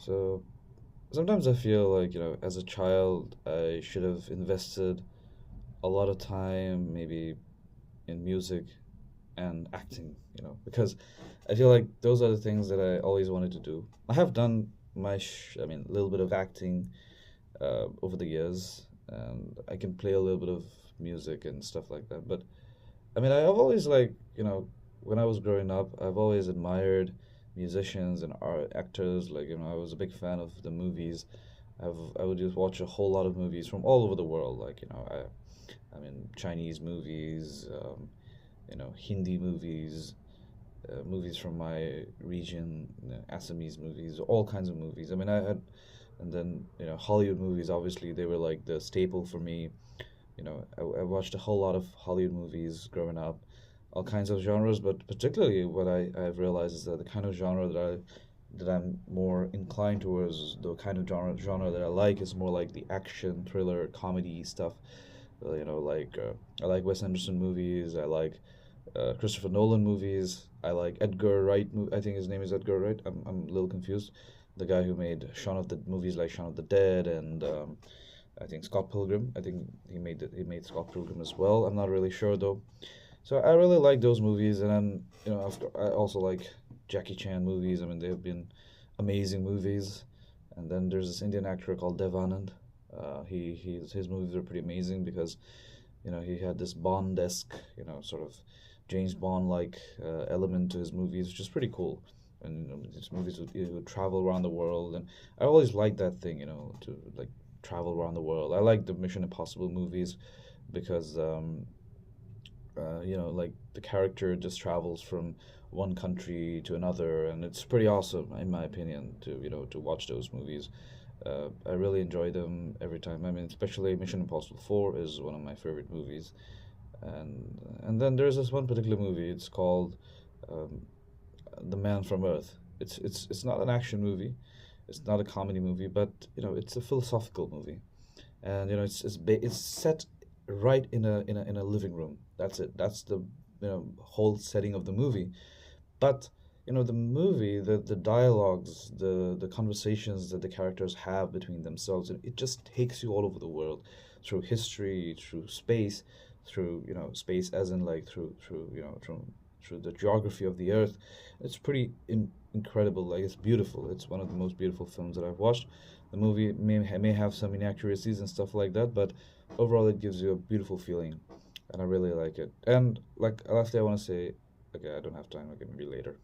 So sometimes I feel like, as a child, I should have invested a lot of time, maybe in music and acting, because I feel like those are the things that I always wanted to do. I have done I mean, a little bit of acting over the years, and I can play a little bit of music and stuff like that. But I mean, I've always when I was growing up, I've always admired musicians and art actors. Like, I was a big fan of the movies. I would just watch a whole lot of movies from all over the world. Like, I mean, Chinese movies, Hindi movies, movies from my region, Assamese movies, all kinds of movies. I mean, and then Hollywood movies. Obviously, they were like the staple for me. I watched a whole lot of Hollywood movies growing up, all kinds of genres, but particularly what I've realized is that the kind of genre that I'm more inclined towards, the kind of genre that I like is more like the action, thriller, comedy stuff. I like Wes Anderson movies. I like Christopher Nolan movies. I like Edgar Wright. I think his name is Edgar Wright. I'm a little confused. The guy who made Shaun of the movies like Shaun of the Dead and I think Scott Pilgrim. I think he made Scott Pilgrim as well. I'm not really sure though. So I really like those movies, and then I also like Jackie Chan movies. I mean, they have been amazing movies. And then there's this Indian actor called Dev Anand. His movies are pretty amazing because he had this Bond-esque, sort of James Bond-like element to his movies, which is pretty cool. And his movies would travel around the world, and I always liked that thing, to like travel around the world. I like the Mission Impossible movies because like the character just travels from one country to another, and it's pretty awesome, in my opinion, to to watch those movies. I really enjoy them every time. I mean, especially Mission Impossible 4 is one of my favorite movies, and then there's this one particular movie. It's called um, The Man from Earth. It's not an action movie, it's not a comedy movie, but it's a philosophical movie, and it's set right in a living room. That's it. That's the whole setting of the movie. But the movie, the dialogues, the conversations that the characters have between themselves, it just takes you all over the world, through history, through space, through space as in like through through the geography of the earth. It's pretty incredible. Like, it's beautiful. It's one of the most beautiful films that I've watched. The movie may have some inaccuracies and stuff like that, but overall it gives you a beautiful feeling, and I really like it. And like lastly, I want to say, okay, I don't have time. Okay, maybe later.